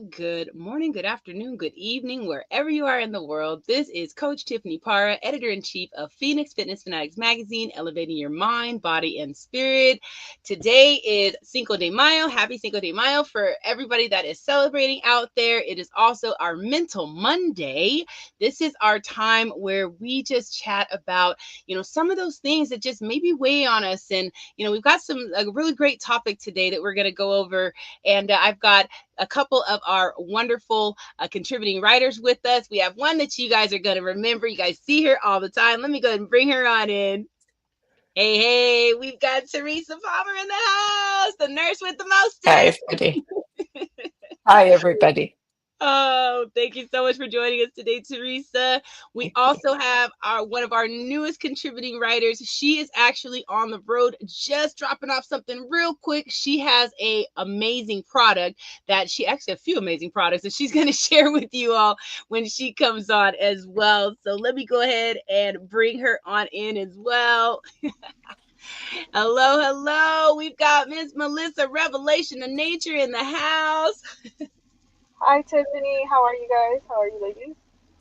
good morning, good afternoon, good evening, wherever you are in the world. This is Coach Tiffany Parra, editor in chief of Phoenix Fitness Fanatics magazine, elevating your mind, body, and spirit. Today is Cinco de Mayo. Happy Cinco de Mayo for everybody that is celebrating out there. It is also our Mental Monday. This is our time where we just chat about, some of those things that just maybe weigh on us. And, we've got a really great topic today that we're going to go over. And I've got a couple of our wonderful contributing writers with us. We have one that you guys are going to remember. You guys see her all the time. Let me go ahead and bring her on in. Hey, we've got Teresa Palmer in the house, the nurse with the Hi, mostest. everybody. Hi, everybody. Oh, thank you so much for joining us today, Teresa. We Thank you. also have one of our newest contributing writers. She is actually on the road, just dropping off something real quick. She has a amazing product that she actually a few amazing products that she's going to share with you all when she comes on as well. So let me go ahead and bring her on in as well. Hello, hello. We've got Miss Melissa Revelation of Nature in the house. Hi, Tiffany. How are you guys? How are you, ladies?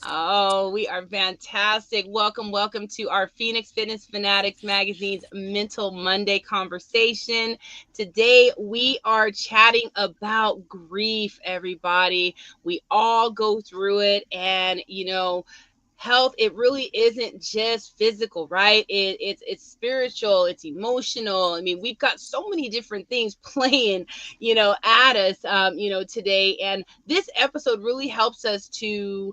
Oh, we are fantastic. Welcome, welcome to our Phoenix Fitness Fanatics magazine's Mental Monday conversation. Today, we are chatting about grief, everybody. We all go through it, and health, it really isn't just physical, right? It's spiritual, it's emotional. I mean, we've got so many different things playing at us today, and this episode really helps us to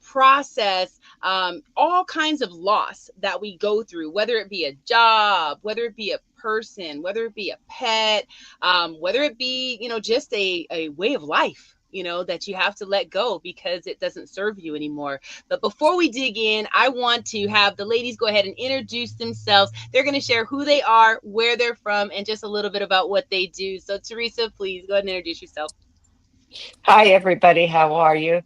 process all kinds of loss that we go through, whether it be a job, whether it be a person, whether it be a pet, whether it be just a way of life, that you have to let go because it doesn't serve you anymore. But before we dig in, I want to have the ladies go ahead and introduce themselves. They're going to share who they are, where they're from, and just a little bit about what they do. So, Teresa, please go ahead and introduce yourself. Hi, everybody. How are you?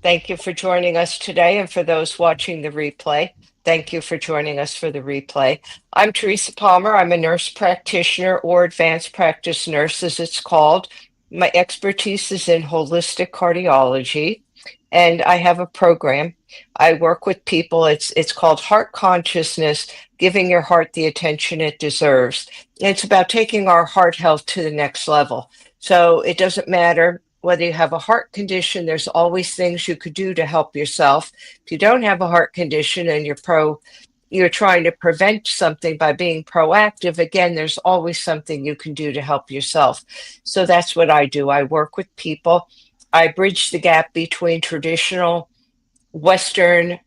Thank you for joining us today. And for those watching the replay, thank you for joining us for the replay. I'm Teresa Palmer. I'm a nurse practitioner or advanced practice nurse, as it's called. My expertise is in holistic cardiology, and I have a program. I work with people. It's called Heart Consciousness, giving your heart the attention it deserves. It's about taking our heart health to the next level. So it doesn't matter whether you have a heart condition, there's always things you could do to help yourself. If you don't have a heart condition and you're trying to prevent something by being proactive, again, there's always something you can do to help yourself. So that's what I do. I work with people. I bridge the gap between traditional Western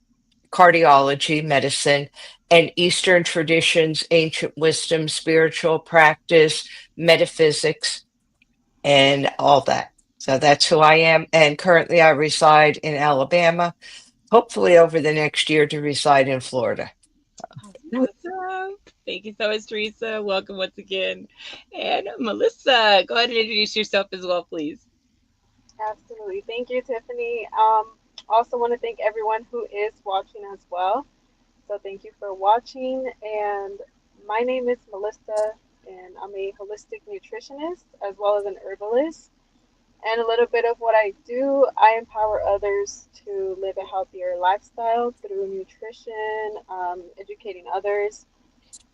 cardiology medicine and Eastern traditions, ancient wisdom, spiritual practice, metaphysics, and all that. So that's who I am. And currently I reside in Alabama, hopefully over the next year to reside in Florida. Awesome. Thank you so much, Teresa. Welcome once again. And Melissa, go ahead and introduce yourself as well, please. Absolutely. Thank you, Tiffany. Also want to thank everyone who is watching as well. So thank you for watching. And my name is Melissa, and I'm a holistic nutritionist as well as an herbalist. And a little bit of what I do, I empower others to live a healthier lifestyle through nutrition, educating others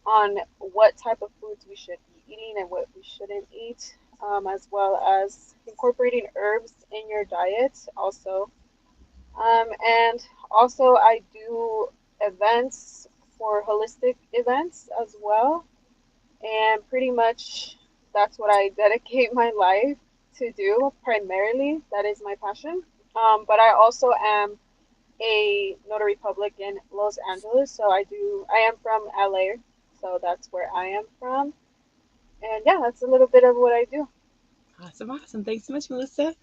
on what type of foods we should be eating and what we shouldn't eat, as well as incorporating herbs in your diet also. And also, I do events for holistic events as well. And pretty much that's what I dedicate my life to do primarily. That is my passion. But I also am a notary public in Los Angeles. So I am from LA. So that's where I am from. And yeah, that's a little bit of what I do. Awesome, awesome. Thanks so much, Melissa.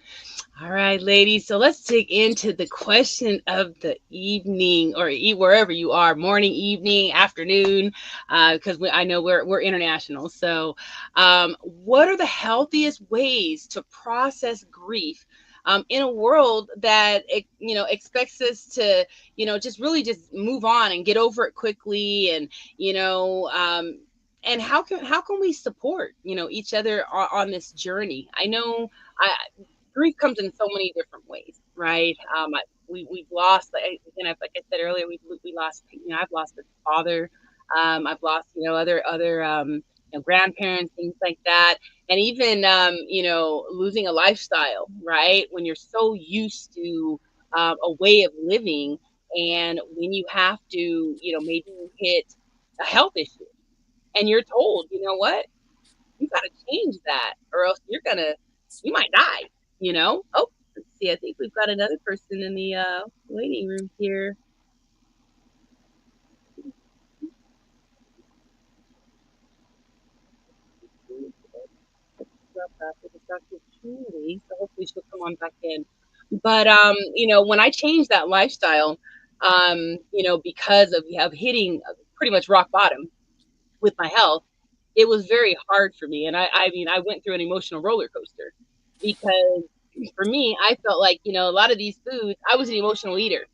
All right, ladies. So let's dig into the question of the evening, or wherever you are, morning, evening, afternoon, because I know we're international. So, what are the healthiest ways to process grief? In a world that expects us to just really just move on and get over it quickly, and how can we support each other on this journey? I know grief comes in so many different ways, right? We've lost, like I said earlier, we lost, I've lost a father, I've lost, other grandparents, things like that, and even losing a lifestyle, right? When you're so used to a way of living, and when you have to, maybe you hit a health issue, and you're told, you know what, you got to change that, or else you might die. Oh, let's see. I think we've got another person in the waiting room here. Dr. Julie, so hopefully she'll come on back in. But when I changed that lifestyle, because of hitting pretty much rock bottom with my health, it was very hard for me. And I went through an emotional roller coaster because for me, I felt like, a lot of these foods, I was an emotional eater.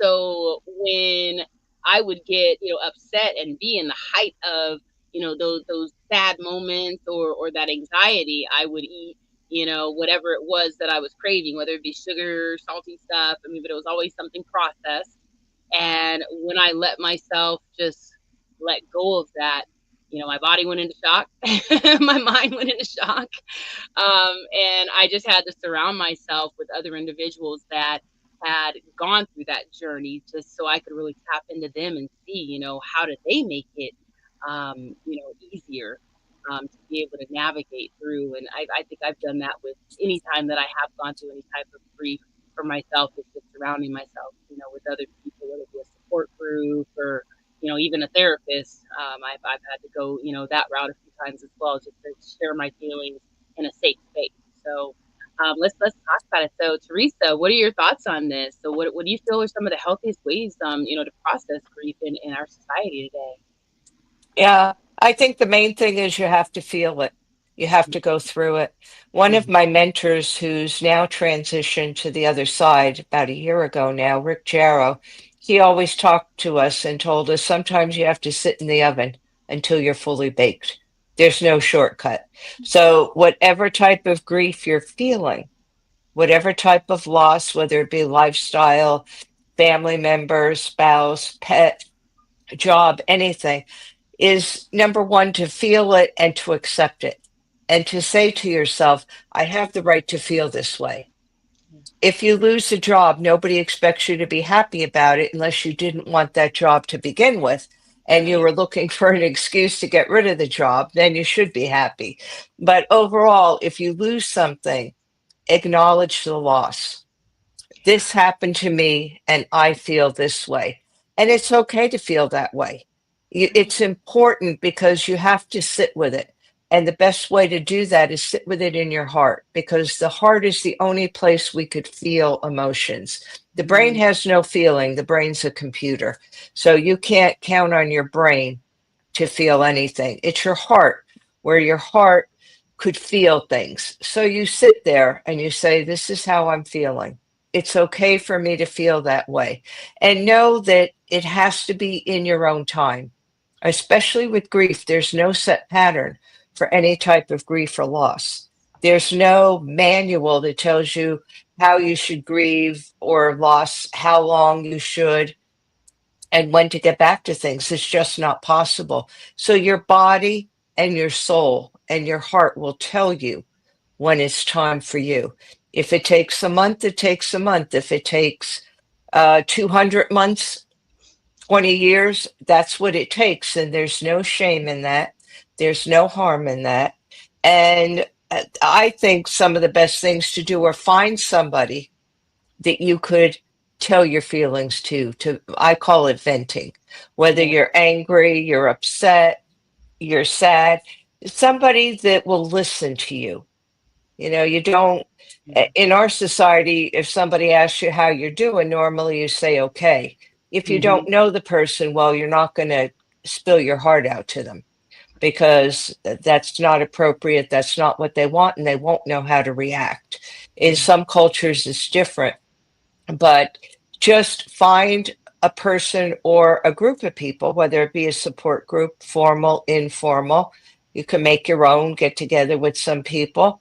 So when I would get, upset and be in the height of, those sad moments or that anxiety, I would eat, whatever it was that I was craving, whether it be sugar, salty stuff. I mean, but it was always something processed. And when I let myself just let go of that, my body went into shock. My mind went into shock. And I just had to surround myself with other individuals that had gone through that journey just so I could really tap into them and see, how did they make it, easier to be able to navigate through. And I think I've done that with any time that I have gone through any type of grief for myself, is just surrounding myself, with other people, whether it be a support group or, even a therapist. I've had to go, that route a few times as well, just to share my feelings in a safe space. So let's talk about it. So Teresa, what are your thoughts on this? So what do you feel are some of the healthiest ways, to process grief in our society today? Yeah, I think the main thing is you have to feel it. You have to go through it. One of Mm-hmm. my mentors, who's now transitioned to the other side about a year ago now, Rick Jarrow, he always talked to us and told us sometimes you have to sit in the oven until you're fully baked. There's no shortcut. So, whatever type of grief you're feeling, whatever type of loss, whether it be lifestyle, family member, spouse, pet, job, anything, is number one, to feel it and to accept it and to say to yourself, I have the right to feel this way. If you lose a job, nobody expects you to be happy about it unless you didn't want that job to begin with and you Right. were looking for an excuse to get rid of the job, then you should be happy. But overall, if you lose something, acknowledge the loss. This happened to me and I feel this way. And it's okay to feel that way. It's important because you have to sit with it. And the best way to do that is sit with it in your heart, because the heart is the only place we could feel emotions. The brain Mm-hmm. has no feeling, the brain's a computer. So you can't count on your brain to feel anything. It's your heart, where your heart could feel things. So you sit there and you say, this is how I'm feeling. It's okay for me to feel that way. And know that it has to be in your own time, especially with grief. There's no set pattern for any type of grief or loss. There's no manual that tells you how you should grieve or loss, how long you should, and when to get back to things. It's just not possible. So your body and your soul and your heart will tell you when it's time for you. If it takes a month, it takes a month. If it takes 200 months, 20 years, that's what it takes. And there's no shame in that. There's no harm in that. And I think some of the best things to do are find somebody that you could tell your feelings to. I call it venting. Whether Yeah. you're angry, you're upset, you're sad, somebody that will listen to you. You don't, Yeah. in our society, if somebody asks you how you're doing, normally you say, okay. If you Mm-hmm. don't know the person, well, you're not going to spill your heart out to them, because that's not appropriate. That's not what they want, and they won't know how to react. In Yeah. some cultures, it's different, but just find a person or a group of people, whether it be a support group, formal, informal. You can make your own, get together with some people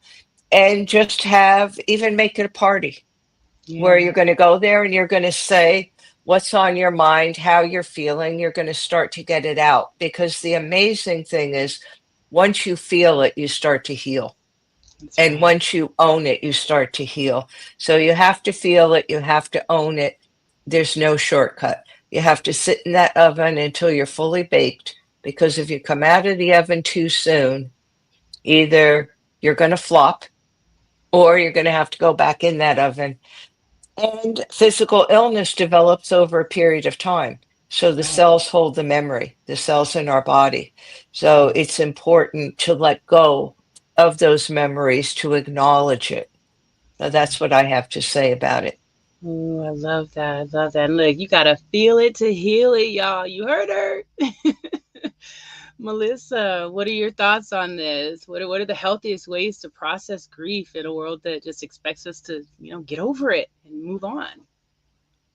and just have, even make it a party where Yeah. you're going to go there and you're going to say what's on your mind, how you're feeling. You're going to start to get it out, because the amazing thing is once you feel it, you start to heal. That's And right. once you own it, you start to heal. So you have to feel it, you have to own it. There's no shortcut. You have to sit in that oven until you're fully baked, because if you come out of the oven too soon, either you're going to flop or you're going to have to go back in that oven. And physical illness develops over a period of time. So the Right. cells hold the memory, the cells in our body. So it's important to let go of those memories, to acknowledge it. So that's what I have to say about it. Oh, I love that. I love that. And look, you gotta feel it to heal it, y'all. You heard her. Melissa, what are your thoughts on this? What are the healthiest ways to process grief in a world that just expects us to, get over it and move on?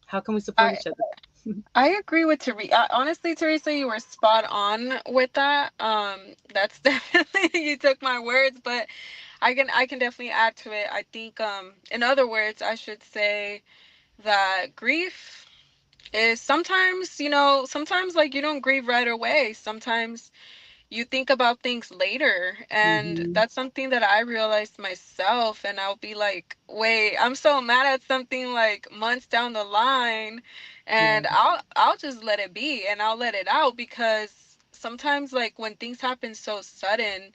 How can we support I each other? I agree with Teresa. Honestly, Teresa, you were spot on with that. That's definitely you took my words, but I can definitely add to it. I think in other words, I should say that grief is sometimes, sometimes like you don't grieve right away. Sometimes you think about things later, and Hmm. that's something that I realized myself, and I'll be like, wait, I'm so mad at something like months down the line, Yeah. and I'll just let it be and I'll let it out, because sometimes like when things happen so sudden,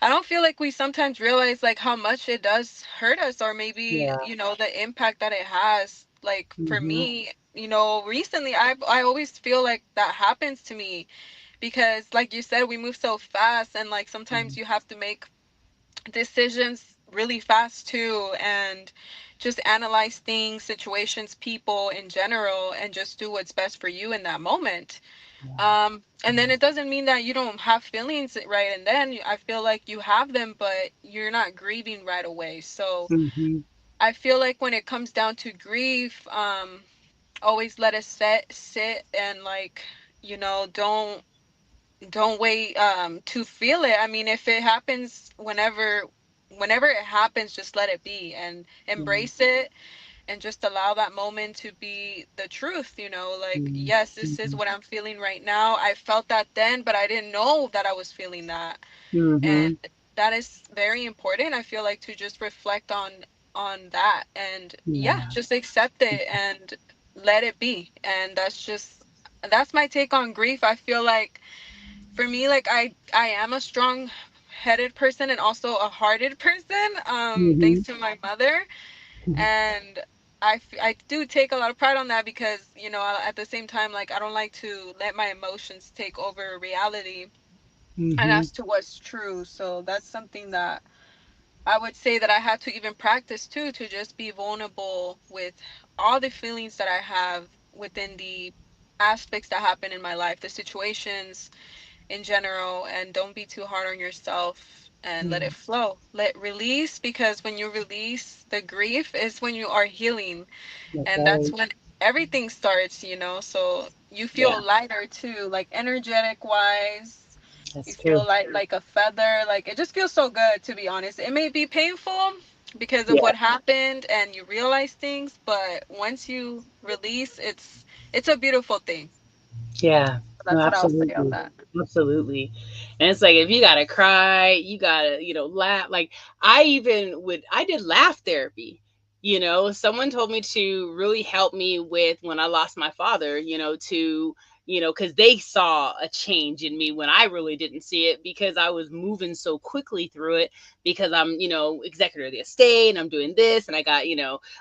I don't feel like we sometimes realize like how much it does hurt us, or maybe, Yeah. the impact that it has. Like for Hmm. me, recently I always feel like that happens to me, because like you said, we move so fast, and like sometimes you have to make decisions really fast too, and just analyze things, situations, people in general, and just do what's best for you in that moment. And then it doesn't mean that you don't have feelings right and then. I feel like you have them, but you're not grieving right away. So Hmm. I feel like when it comes down to grief, always let it sit and like, don't wait to feel it. I mean, if it happens whenever it happens, just let it be and embrace it, and just allow that moment to be the truth, like, yes, this is what I'm feeling right now. I felt that then, but I didn't know that I was feeling that. And Hmm. that is very important, I feel like, to just reflect on that, and yeah, Yeah. just accept it and let it be. And that's my take on grief. I feel like for me, like, I am a strong headed person and also a hearted person, Hmm. thanks to my mother. And I do take a lot of pride on that, because at the same time, like, I don't like to let my emotions take over reality and Hmm. as to what's true. So that's something that I would say that I had to even practice too, to just be vulnerable with all the feelings that I have within the aspects that happen in my life, the situations in general, and don't be too hard on yourself, and let Yeah. it flow. Let release, because when you release the grief is when you are healing, That's and that's right. when everything starts, so you Yeah. feel lighter too, like energetic wise. You That's feel true. like a feather. Like, it just feels so good, to be honest. It may be painful because of Yeah. what happened and you realize things, but once you release, it's a beautiful thing. Yeah. No, That's what I'll say on absolutely. that. Absolutely. And it's like if you gotta cry, you gotta, laugh. Like I did laugh therapy. Someone told me to really help me with when I lost my father, because they saw a change in me when I really didn't see it because I was moving so quickly through it because I'm, executor of the estate and I'm doing this and I got,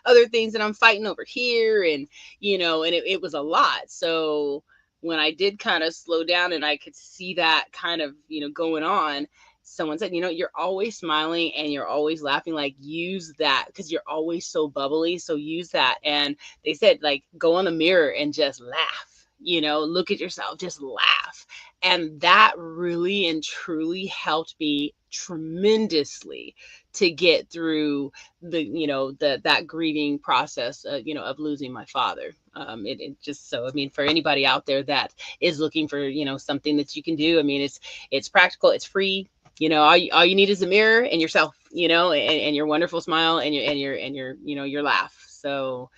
other things that I'm fighting over here and it was a lot. So when I did kind of slow down and I could see that kind of, going on, someone said, you're always smiling and you're always laughing. Like, use that because you're always so bubbly. So use that. And they said, like, go on the mirror and just laugh, look at yourself, just laugh. And that really and truly helped me tremendously to get through that grieving process of losing my father. It just, so I mean, for anybody out there that is looking for something that you can do, I mean, it's practical, it's free. All you need is a mirror and yourself. and your wonderful smile and your your laugh. So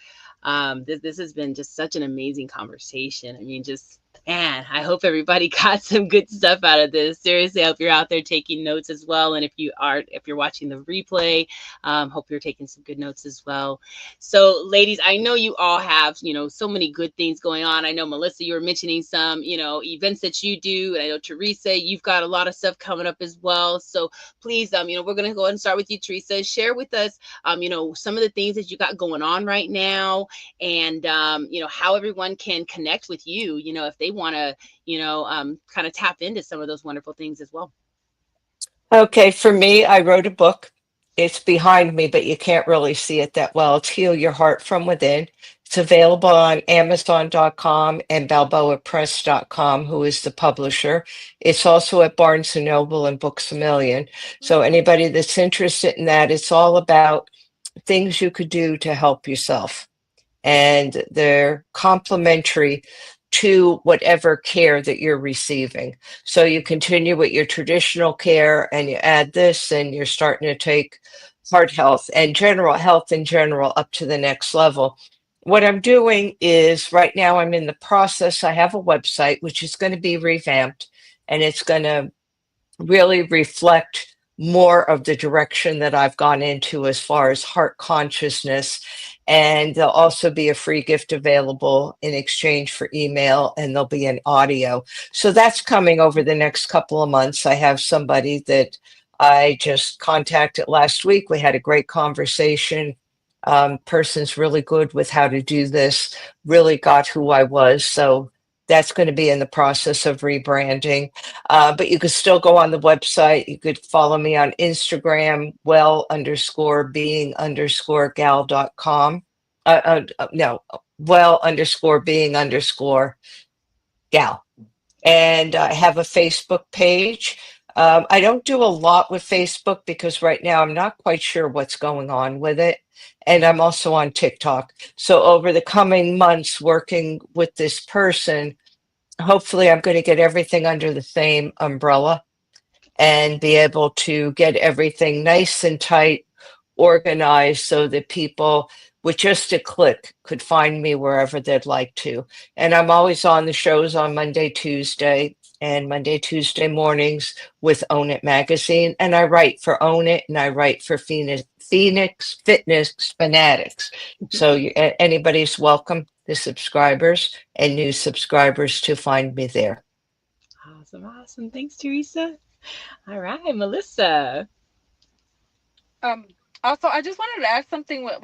this has been just such an amazing conversation. I mean, just man, I hope everybody got some good stuff out of this. Seriously, I hope you're out there taking notes as well. And if you're watching the replay, hope you're taking some good notes as well. So, ladies, I know you all have so many good things going on. I know Melissa, you were mentioning some events that you do, and I know Teresa, you've got a lot of stuff coming up as well. So please, we're gonna go ahead and start with you, Teresa. Share with us, some of the things that you got going on right now, and how everyone can connect with you, if they want to kind of tap into some of those wonderful things as well. Okay, for me, I wrote a book. It's behind me, but you can't really see it that well. It's Heal Your Heart from Within. It's available on Amazon.com and BalboaPress.com, who is the publisher. It's also at Barnes& and Noble and Books A Million. So anybody that's interested in that, it's all about things you could do to help yourself, and they're complementary to whatever care that you're receiving. So you continue with your traditional care and you add this, and you're starting to take heart health and general health in general up to the next level. What I'm doing is right now I'm in the process. I have a website which is going to be revamped, and it's going to really reflect more of the direction that I've gone into as far as heart consciousness. And there'll also be a free gift available in exchange for email, and there'll be an audio. So that's coming over the next couple of months. I have somebody that I just contacted last week. We had a great conversation. Person's really good with how to do this, really got who I was. So that's going to be in the process of rebranding. But you could still go on the website. You could follow me on Instagram, well_being_gal.com. No, well_being_gal. And I have a Facebook page. I don't do a lot with Facebook because right now I'm not quite sure what's going on with it. And I'm also on TikTok. So over the coming months, working with this person, hopefully I'm going to get everything under the same umbrella and be able to get everything nice and tight, organized so that people with just a click could find me wherever they'd like to. And I'm always on the shows on Monday, Tuesday, and Monday, Tuesday mornings with Own It magazine. And I write for Own It, and I write for Phoenix Fitness Fanatics. So anybody's welcome, the subscribers and new subscribers, to find me there. Awesome, awesome. Thanks, Teresa. All right, Melissa. Um, Also, I just wanted to add something with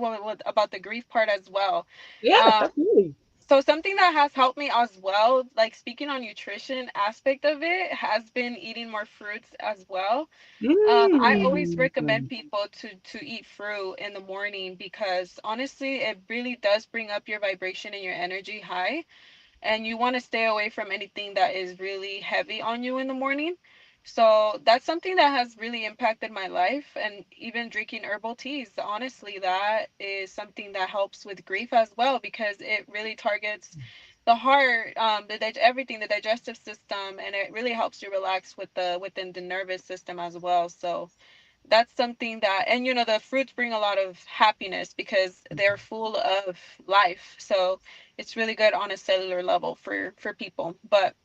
about the grief part as well. Yeah, Um, absolutely. so something that has helped me as well, like speaking on nutrition aspect of it, has been eating more fruits as well. I always recommend Mm. people to eat fruit in the morning because honestly, it really does bring up your vibration and your energy high, and you want to stay away from anything that is really heavy on you in the morning. So that's something that has really impacted my life, and even drinking herbal teas. Honestly, that is something that helps with grief as well because it really targets the heart, everything, the digestive system, and it really helps you relax within the nervous system as well. So that's something that, and the fruits bring a lot of happiness because they're full of life, so it's really good on a cellular level for people. But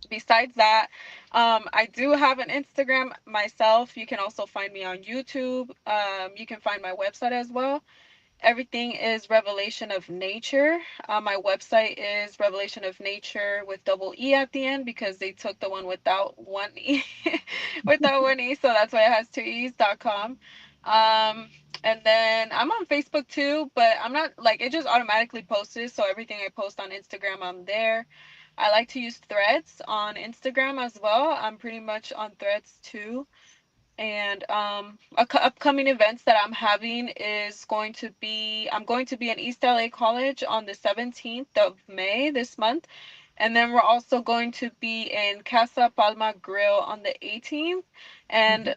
besides that, I do have an Instagram myself. You can also find me on YouTube. You can find my website as well. Everything is Revelation of Nature. My website is Revelation of Nature with double E at the end because they took the one without one E, without one E, so that's why it has two E's.com. Um, and then I'm on Facebook too, but I'm not like it just automatically posted, so everything I post on Instagram, I'm there. I like to use threads on Instagram as well. I'm pretty much on threads too. And upcoming events that I'm having is going to be I'm going to be in East LA College on the 17th of May this month. And then we're also going to be in Casa Palma Grill on the 18th. And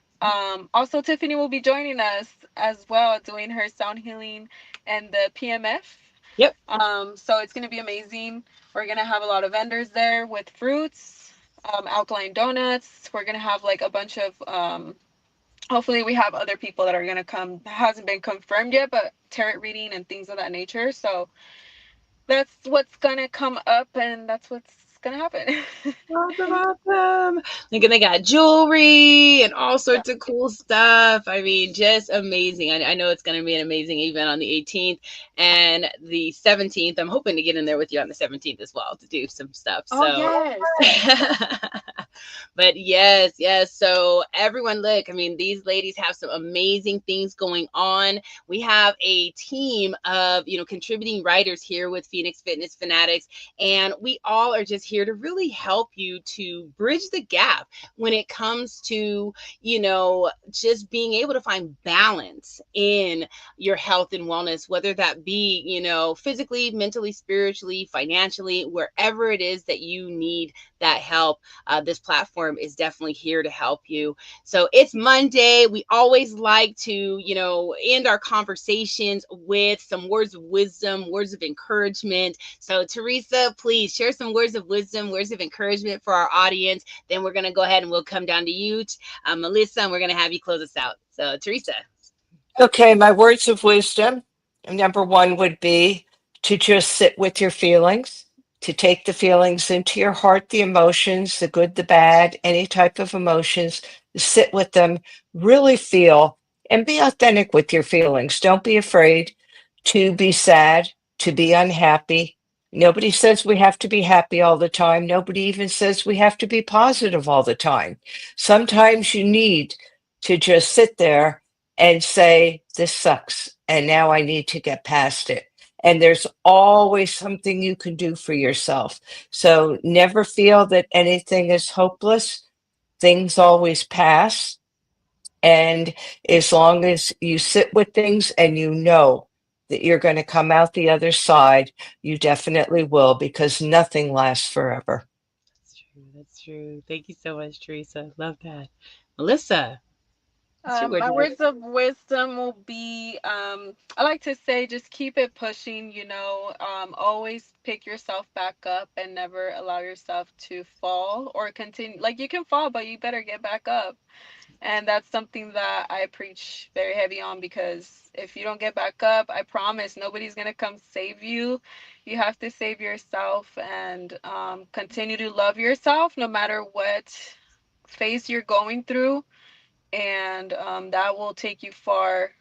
also Tiffany will be joining us as well, doing her sound healing and the PMF. Yep. So it's going to be amazing. We're going to have a lot of vendors there with fruits, alkaline donuts. We're going to have like a bunch of hopefully we have other people that are going to come. That hasn't been confirmed yet, but tarot reading and things of that nature. So that's what's going to come up, and that's what's going to happen. Awesome, awesome. Like, and they got jewelry and all Yeah. sorts of cool stuff. I mean, just amazing. I know it's going to be an amazing event on the 18th and the 17th. I'm hoping to get in there with you on the 17th as well to do some stuff. Oh, So, yes. Yes. but yes, yes. So, everyone, look, I mean, these ladies have some amazing things going on. We have a team of, contributing writers here with Phoenix Fitness Fanatics, and we all are just here to really help you to bridge the gap when it comes to, just being able to find balance in your health and wellness, whether that be, physically, mentally, spiritually, financially, wherever it is that you need that help. This platform is definitely here to help you. So it's Monday. We always like to, end our conversations with some words of wisdom, words of encouragement. So, Teresa, please share some words of wisdom, words of encouragement for our audience. Then we're going to go ahead and we'll come down to you, Melissa, and we're going to have you close us out. So, Teresa. Okay, my words of wisdom. Number one would be to just sit with your feelings, to take the feelings into your heart, the emotions, the good, the bad, any type of emotions, sit with them, really feel, and be authentic with your feelings. Don't be afraid to be sad, to be unhappy. Nobody says we have to be happy all the time. Nobody even says we have to be positive all the time. Sometimes you need to just sit there and say, this sucks, and now I need to get past it. And there's always something you can do for yourself. So never feel that anything is hopeless. Things always pass. And as long as you sit with things and you know that you're going to come out the other side, you definitely will, because nothing lasts forever. That's true. That's true. Thank you so much, Teresa. Love that. Melissa, what's your word? My words of wisdom will be I like to say just keep it pushing, always pick yourself back up and never allow yourself to fall or continue. Like you can fall, but you better get back up. And that's something that I preach very heavy on, because if you don't get back up, I promise nobody's going to come save you. You have to save yourself, and continue to love yourself no matter what phase you're going through, and that will take you far,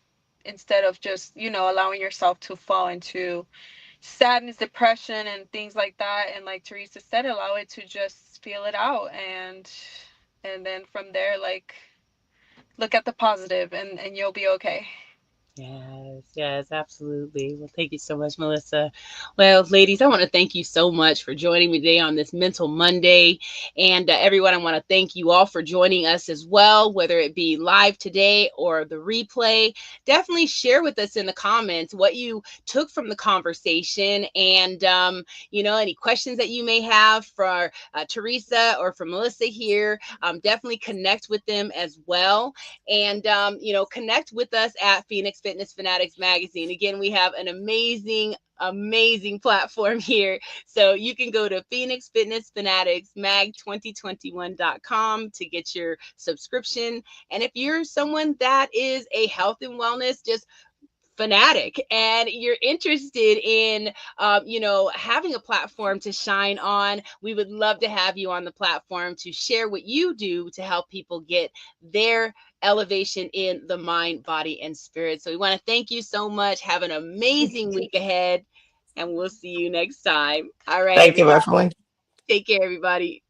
instead of just allowing yourself to fall into sadness, depression, and things like that. And like Teresa said, allow it to just feel it out, and then from there, like, look at the positive, and you'll be okay. Yes, yes, absolutely. Well, thank you so much, Melissa. Well, ladies, I want to thank you so much for joining me today on this Mental Monday. And everyone, I want to thank you all for joining us as well, whether it be live today or the replay. Definitely share with us in the comments what you took from the conversation, and, any questions that you may have for Teresa or for Melissa here. Definitely connect with them as well, and connect with us at Phoenix Fitness Fanatics Magazine. Again, we have an amazing platform here. So you can go to Phoenix Fitness Fanatics Mag 2021.com to get your subscription. And if you're someone that is a health and wellness just fanatic and you're interested in having a platform to shine on, we would love to have you on the platform to share what you do to help people get their elevation in the mind, body, and spirit. So we want to thank you so much. Have an amazing week ahead, and we'll see you next time. All right, Thank you, everybody, everyone. take care, everybody.